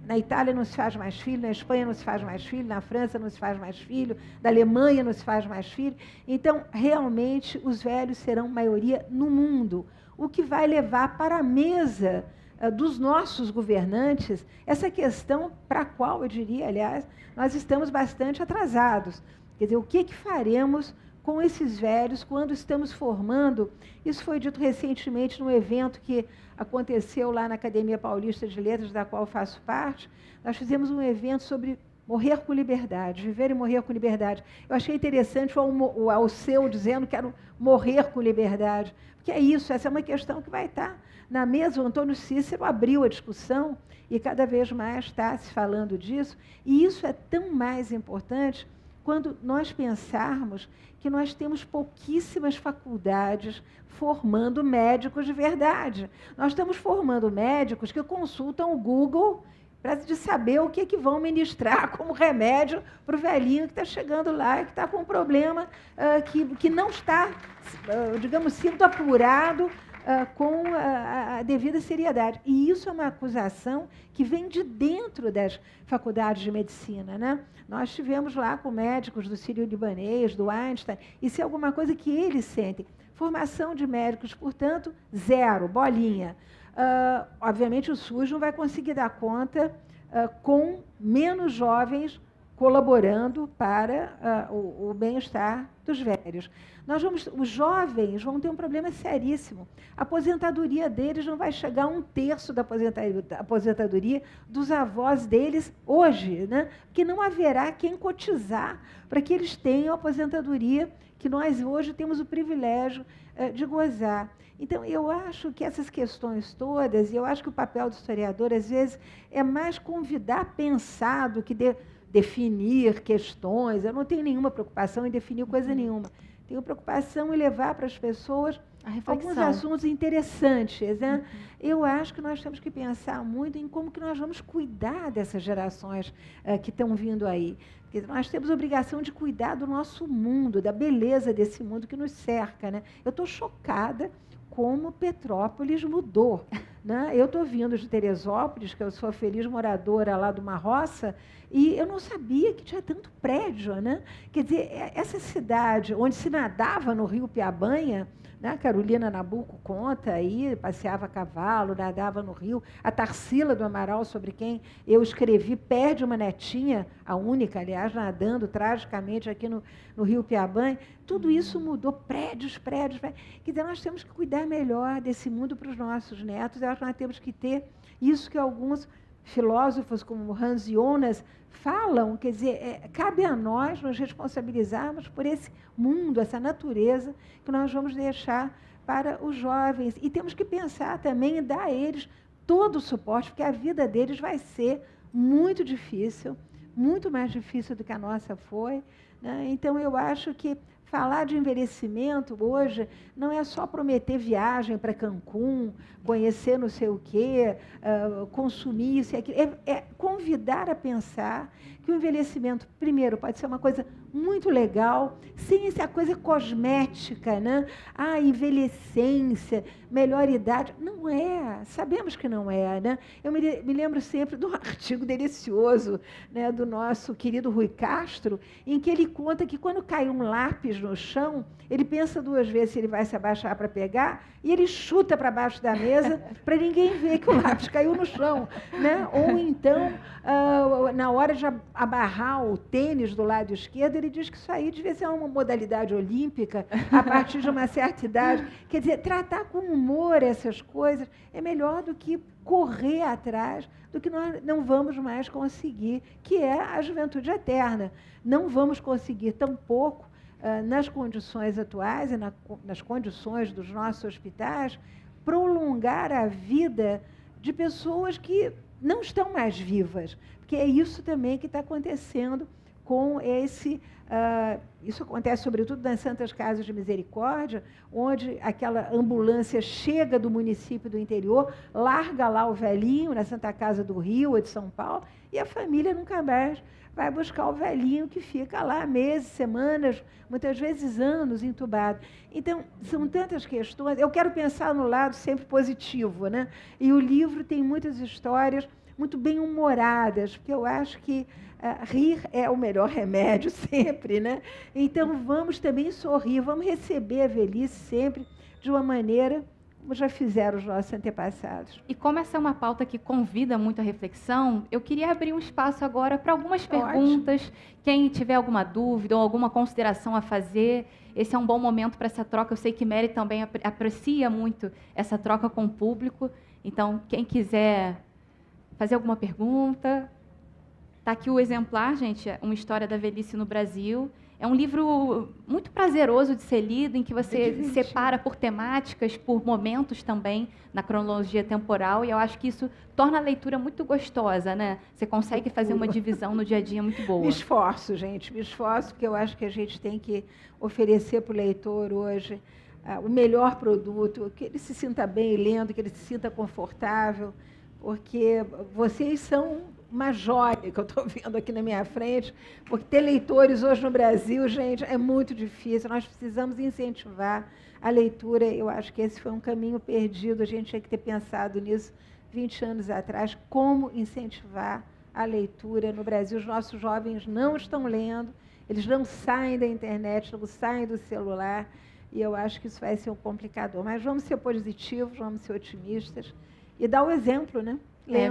Na Itália não se faz mais filho, na Espanha não se faz mais filho, na França não se faz mais filho, na Alemanha não se faz mais filho. Então, realmente, os velhos serão maioria no mundo, o que vai levar para a mesa dos nossos governantes essa questão para a qual, eu diria, aliás, nós estamos bastante atrasados. Quer dizer, o que faremos com esses velhos quando estamos formando? Isso foi dito recentemente num evento que aconteceu lá na Academia Paulista de Letras, da qual faço parte. Nós fizemos um evento sobre morrer com liberdade, viver e morrer com liberdade. Eu achei interessante o Alceu dizendo que era morrer com liberdade, porque é isso, essa é uma questão que vai estar na mesa. O Antônio Cícero abriu a discussão e cada vez mais está se falando disso, e isso é tão mais importante quando nós pensarmos que nós temos pouquíssimas faculdades formando médicos de verdade. Nós estamos formando médicos que consultam o Google para saber o que vão ministrar como remédio para o velhinho que está chegando lá e que está com um problema que não está, digamos, sendo apurado com a devida seriedade. E isso é uma acusação que vem de dentro das faculdades de medicina, né? Nós estivemos lá com médicos do Sírio-Libanês, do Einstein, isso é alguma coisa que eles sentem. Formação de médicos, portanto, zero, bolinha. Obviamente, o SUS não vai conseguir dar conta com menos jovens colaborando para o bem-estar dos velhos. Os jovens vão ter um problema seríssimo. A aposentadoria deles não vai chegar a 1/3 da aposentadoria dos avós deles hoje, né? Porque não haverá quem cotizar para que eles tenham a aposentadoria que nós hoje temos o privilégio de gozar. Então, eu acho que essas questões todas, e eu acho que o papel do historiador, às vezes, é mais convidar a pensar do que definir questões. Eu não tenho nenhuma preocupação em definir coisa nenhuma. Tenho preocupação em levar para as pessoas alguns assuntos interessantes, né? Eu acho que nós temos que pensar muito em como que nós vamos cuidar dessas gerações que estão vindo aí. Porque nós temos a obrigação de cuidar do nosso mundo, da beleza desse mundo que nos cerca, né? Eu estou chocada como Petrópolis mudou. né? Eu estou vindo de Teresópolis, que eu sou feliz moradora lá de uma roça, e eu não sabia que tinha tanto prédio, né? Quer dizer, essa cidade onde se nadava no rio Piabanha, né? Carolina Nabuco conta aí, passeava a cavalo, nadava no rio. A Tarsila do Amaral, sobre quem eu escrevi, perde uma netinha, a única, aliás, nadando tragicamente aqui no rio Piabanha. Tudo isso mudou, prédios. Quer dizer, nós temos que cuidar melhor desse mundo para os nossos netos. Eu acho que nós temos que ter isso que alguns filósofos como Hans Jonas falam, quer dizer, cabe a nós nos responsabilizarmos por esse mundo, essa natureza que nós vamos deixar para os jovens. E temos que pensar também em dar a eles todo o suporte, porque a vida deles vai ser muito difícil, muito mais difícil do que a nossa foi, né? Então, eu acho que falar de envelhecimento hoje não é só prometer viagem para Cancún, conhecer não sei o quê, consumir isso e aquilo. É convidar a pensar que o envelhecimento, primeiro, pode ser uma coisa muito legal, sem essa coisa cosmética, né? Envelhecência, melhor idade. Não é, sabemos que não é, né? Eu me lembro sempre de um artigo delicioso, né, do nosso querido Rui Castro, em que ele conta que quando cai um lápis no chão, ele pensa 2 vezes se ele vai se abaixar para pegar, e ele chuta para baixo da mesa para ninguém ver que o lápis caiu no chão, né? Ou então, na hora de abarrar o tênis do lado esquerdo, ele diz que isso aí devia ser uma modalidade olímpica a partir de uma certa idade. Quer dizer, tratar com humor essas coisas é melhor do que correr atrás do que nós não vamos mais conseguir, que é a juventude eterna. Não vamos conseguir tampouco, nas condições atuais e nas condições dos nossos hospitais, prolongar a vida de pessoas que não estão mais vivas, porque é isso também que está acontecendo com esse... isso acontece sobretudo nas Santas Casas de Misericórdia, onde aquela ambulância chega do município do interior, larga lá o velhinho na Santa Casa do Rio ou de São Paulo, e a família nunca mais vai buscar o velhinho que fica lá meses, semanas, muitas vezes anos entubado. Então, são tantas questões. Eu quero pensar no lado sempre positivo, né? E o livro tem muitas histórias muito bem humoradas, porque eu acho que rir é o melhor remédio sempre, né? Então, vamos também sorrir, vamos receber a velhice sempre de uma maneira como já fizeram os nossos antepassados. E como essa é uma pauta que convida muito a reflexão, eu queria abrir um espaço agora para algumas perguntas. Ótimo. Quem tiver alguma dúvida ou alguma consideração a fazer, esse é um bom momento para essa troca. Eu sei que Mary também aprecia muito essa troca com o público. Então, quem quiser fazer alguma pergunta... Está aqui o exemplar, gente, Uma História da Velhice no Brasil. É um livro muito prazeroso de ser lido, em que você separa por temáticas, por momentos também, na cronologia temporal, e eu acho que isso torna a leitura muito gostosa, né? Você consegue fazer uma divisão no dia a dia muito boa. Me esforço, gente, porque eu acho que a gente tem que oferecer para o leitor hoje o melhor produto, que ele se sinta bem lendo, que ele se sinta confortável, porque vocês são uma joia que eu estou vendo aqui na minha frente, porque ter leitores hoje no Brasil, gente, é muito difícil. Nós precisamos incentivar a leitura. Eu acho que esse foi um caminho perdido. A gente tinha que ter pensado nisso 20 anos atrás, como incentivar a leitura no Brasil. Os nossos jovens não estão lendo, eles não saem da internet, não saem do celular, e eu acho que isso vai ser um complicador. Mas vamos ser positivos, vamos ser otimistas e dar o exemplo, né?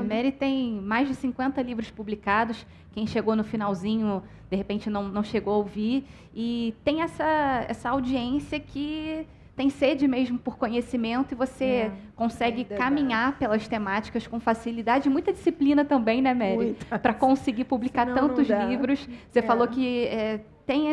Mary tem mais de 50 livros publicados. Quem chegou no finalzinho, de repente, não chegou a ouvir. E tem essa audiência que tem sede mesmo por conhecimento, e você consegue caminhar pelas temáticas com facilidade. Muita disciplina também, né, Mary? Para conseguir publicar tantos livros. Você falou que tem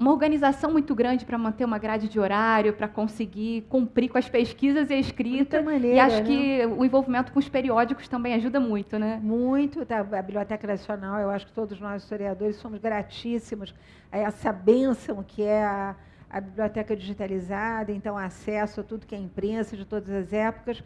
uma organização muito grande para manter uma grade de horário, para conseguir cumprir com as pesquisas e a escrita. E acho que o envolvimento com os periódicos também ajuda muito, né? Muito. A Biblioteca Nacional, eu acho que todos nós, historiadores, somos gratíssimos a essa bênção que é a biblioteca digitalizada, então acesso a tudo que é imprensa de todas as épocas.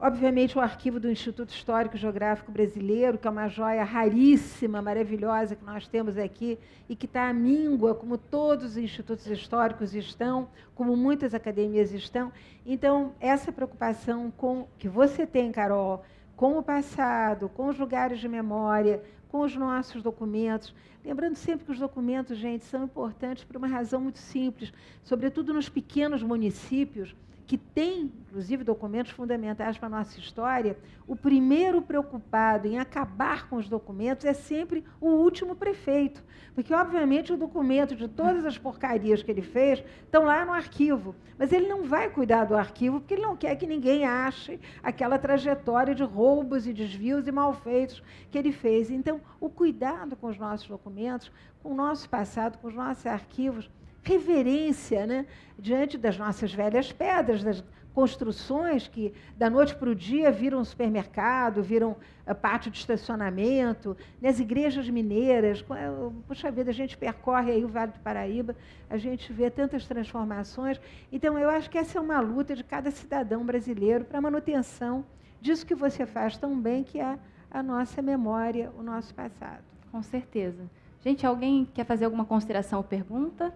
Obviamente, o arquivo do Instituto Histórico e Geográfico Brasileiro, que é uma joia raríssima, maravilhosa, que nós temos aqui, e que está à míngua, como todos os institutos históricos estão, como muitas academias estão. Então, essa preocupação que você tem, Carol, com o passado, com os lugares de memória, com os nossos documentos. Lembrando sempre que os documentos, gente, são importantes por uma razão muito simples, sobretudo nos pequenos municípios, que tem, inclusive, documentos fundamentais para a nossa história. O primeiro preocupado em acabar com os documentos é sempre o último prefeito, porque, obviamente, o documento de todas as porcarias que ele fez estão lá no arquivo, mas ele não vai cuidar do arquivo porque ele não quer que ninguém ache aquela trajetória de roubos e desvios e malfeitos que ele fez. Então, o cuidado com os nossos documentos, com o nosso passado, com os nossos arquivos, reverência, né, diante das nossas velhas pedras, das construções que, da noite para o dia, viram supermercado, viram pátio de estacionamento, nas igrejas mineiras. Puxa vida, a gente percorre aí o Vale do Paraíba, a gente vê tantas transformações. Então, eu acho que essa é uma luta de cada cidadão brasileiro para a manutenção disso que você faz tão bem, que é a nossa memória, o nosso passado. Com certeza. Gente, alguém quer fazer alguma consideração ou pergunta?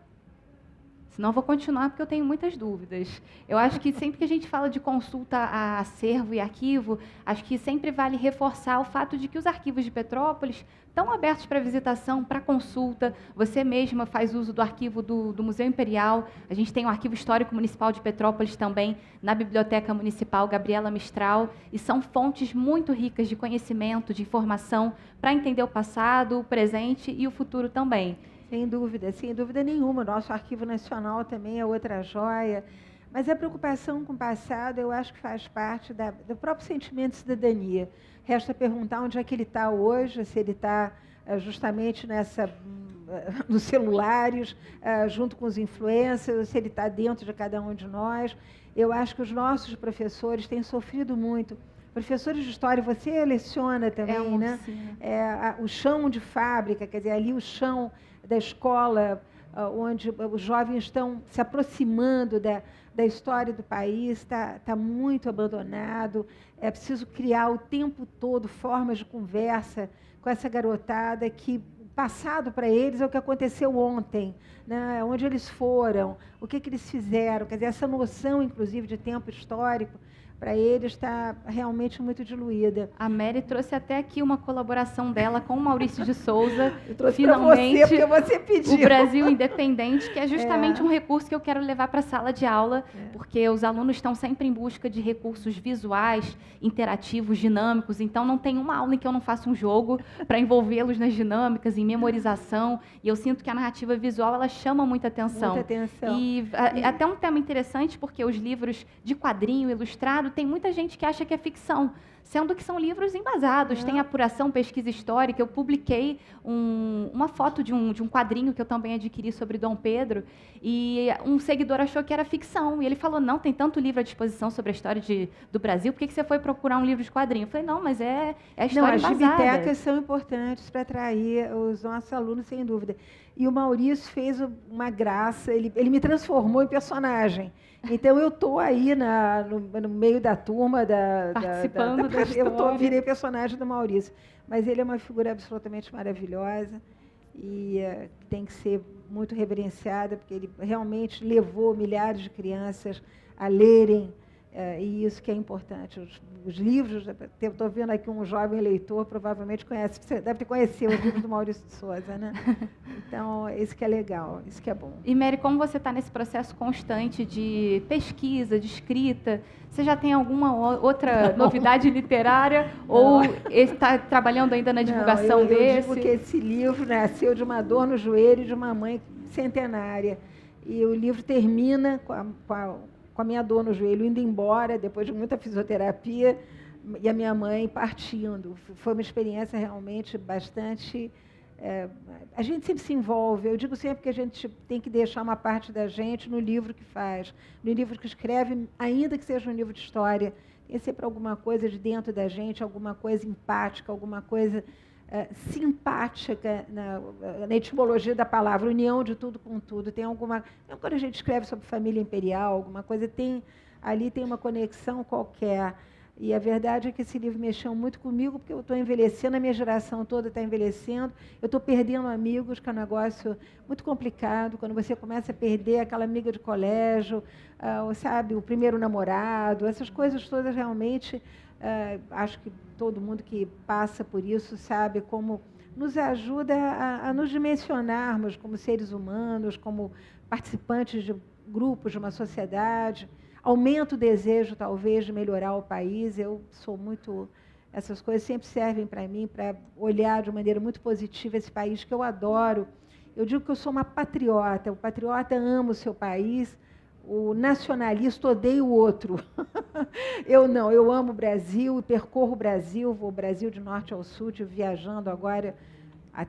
Senão eu vou continuar, porque eu tenho muitas dúvidas. Eu acho que sempre que a gente fala de consulta a acervo e arquivo, acho que sempre vale reforçar o fato de que os arquivos de Petrópolis estão abertos para visitação, para consulta. Você mesma faz uso do arquivo do Museu Imperial. A gente tem o Arquivo Histórico Municipal de Petrópolis também, na Biblioteca Municipal Gabriela Mistral, e são fontes muito ricas de conhecimento, de informação, para entender o passado, o presente e o futuro também. Sem dúvida nenhuma. O nosso Arquivo Nacional também é outra joia. Mas a preocupação com o passado, eu acho que faz parte do próprio sentimento de cidadania. Resta perguntar onde é que ele está hoje, se ele está justamente nos celulares, junto com os influencers, se ele está dentro de cada um de nós. Eu acho que os nossos professores têm sofrido muito. Professores de história, você leciona também, né? O chão de fábrica, quer dizer, ali o chão da escola, onde os jovens estão se aproximando da história do país, está muito abandonado. É preciso criar o tempo todo formas de conversa com essa garotada, que o passado para eles é o que aconteceu ontem, né? Onde eles foram, o que eles fizeram. Quer dizer, essa noção, inclusive, de tempo histórico, para ele está realmente muito diluída. A Mary trouxe até aqui uma colaboração dela com o Maurício de Souza. Eu trouxe finalmente você, porque você pediu. O Brasil Independente, que é justamente um recurso que eu quero levar para a sala de aula, porque os alunos estão sempre em busca de recursos visuais, interativos, dinâmicos. Então, não tem uma aula em que eu não faça um jogo para envolvê-los nas dinâmicas, em memorização. E eu sinto que a narrativa visual ela chama muita atenção. Muita atenção. E até um tema interessante, porque os livros de quadrinho ilustrado, tem muita gente que acha que é ficção, sendo que são livros embasados, tem apuração, pesquisa histórica. Eu publiquei uma foto de um quadrinho que eu também adquiri sobre Dom Pedro, e um seguidor achou que era ficção, e ele falou, não, tem tanto livro à disposição sobre a história do Brasil, por que você foi procurar um livro de quadrinho? Eu falei, não, mas é a história embasada. As bibliotecas são importantes para atrair os nossos alunos, sem dúvida. E o Maurício fez uma graça, ele me transformou em personagem. Então, eu estou aí no meio da turma, participando da história. Eu virei personagem do Maurício. Mas ele é uma figura absolutamente maravilhosa e tem que ser muito reverenciada, porque ele realmente levou milhares de crianças a lerem, e isso que é importante. Os livros, estou vendo aqui um jovem leitor, provavelmente conhece, você deve ter conhecido os livros do Maurício de Souza, né? Então, isso que é legal, isso que é bom. E, Mary, como você está nesse processo constante de pesquisa, de escrita, você já tem alguma outra novidade literária? Não. Ou está trabalhando ainda na divulgação desse? Eu digo que esse livro nasceu de uma dor no joelho de uma mãe centenária. E o livro termina com a minha dor no joelho indo embora, depois de muita fisioterapia, e a minha mãe partindo. Foi uma experiência realmente bastante... a gente sempre se envolve. Eu digo sempre que a gente tem que deixar uma parte da gente no livro que faz, no livro que escreve, ainda que seja um livro de história. Tem sempre alguma coisa de dentro da gente, alguma coisa empática, alguma coisa simpática na etimologia da palavra, união de tudo com tudo. Tem alguma... Quando a gente escreve sobre família imperial, alguma coisa, ali tem uma conexão qualquer. E a verdade é que esse livro mexeu muito comigo, porque eu estou envelhecendo, a minha geração toda está envelhecendo, eu estou perdendo amigos, que é um negócio muito complicado, quando você começa a perder aquela amiga de colégio, sabe, o primeiro namorado, essas coisas todas realmente, acho que todo mundo que passa por isso sabe como nos ajuda a nos dimensionarmos como seres humanos, como participantes de grupos, de uma sociedade. Aumenta o desejo, talvez, de melhorar o país. Eu sou muito... Essas coisas sempre servem para mim, para olhar de maneira muito positiva esse país que eu adoro. Eu digo que eu sou uma patriota. O patriota ama o seu país, o nacionalista odeia o outro. Eu não, eu amo o Brasil e percorro o Brasil, vou ao Brasil de norte ao sul, estive viajando agora,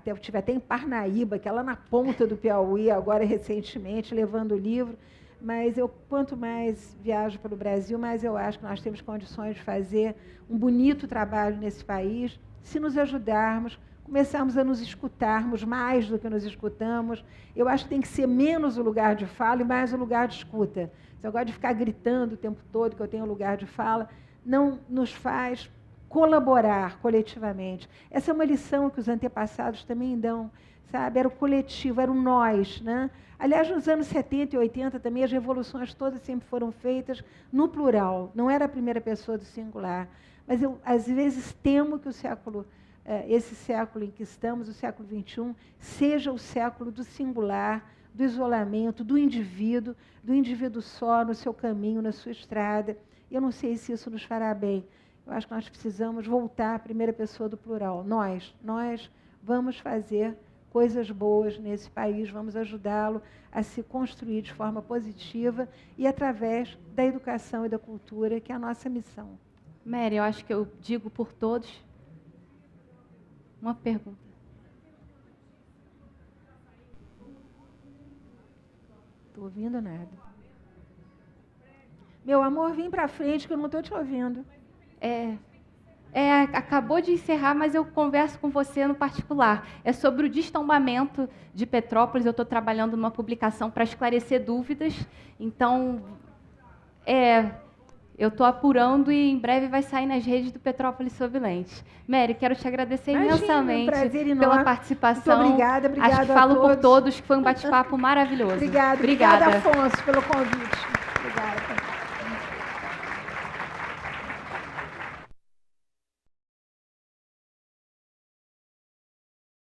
eu estive até em Parnaíba, que é lá na ponta do Piauí, agora recentemente, levando o livro. Mas quanto mais viajo pelo Brasil, mais eu acho que nós temos condições de fazer um bonito trabalho nesse país, se nos ajudarmos, começarmos a nos escutarmos mais do que nos escutamos. Eu acho que tem que ser menos o lugar de fala e mais o lugar de escuta. Esse negócio de ficar gritando o tempo todo que eu tenho lugar de fala não nos faz colaborar coletivamente. Essa é uma lição que os antepassados também dão, sabe? Era o coletivo, era o nós, né? Aliás, nos anos 70 e 80 também as revoluções todas sempre foram feitas no plural, não era a primeira pessoa do singular. Mas eu, às vezes, temo que esse século em que estamos, o século XXI, seja o século do singular, do isolamento, do indivíduo só, no seu caminho, na sua estrada. Eu não sei se isso nos fará bem. Eu acho que nós precisamos voltar à primeira pessoa do plural. Nós vamos fazer coisas boas nesse país, vamos ajudá-lo a se construir de forma positiva e através da educação e da cultura, que é a nossa missão. Mary, eu acho que eu digo por todos. Uma pergunta. Estou ouvindo nada. Meu amor, vem para frente que eu não estou te ouvindo. Acabou de encerrar, mas eu converso com você no particular. É sobre o destombamento de Petrópolis. Eu estou trabalhando numa publicação para esclarecer dúvidas. Então, eu estou apurando e em breve vai sair nas redes do Petrópolis Sob Lentes. Mary, quero te agradecer imensamente pela participação. Muito obrigada Acho que falo por todos que foi um bate-papo maravilhoso. Obrigada, Afonso, pelo convite. Obrigada.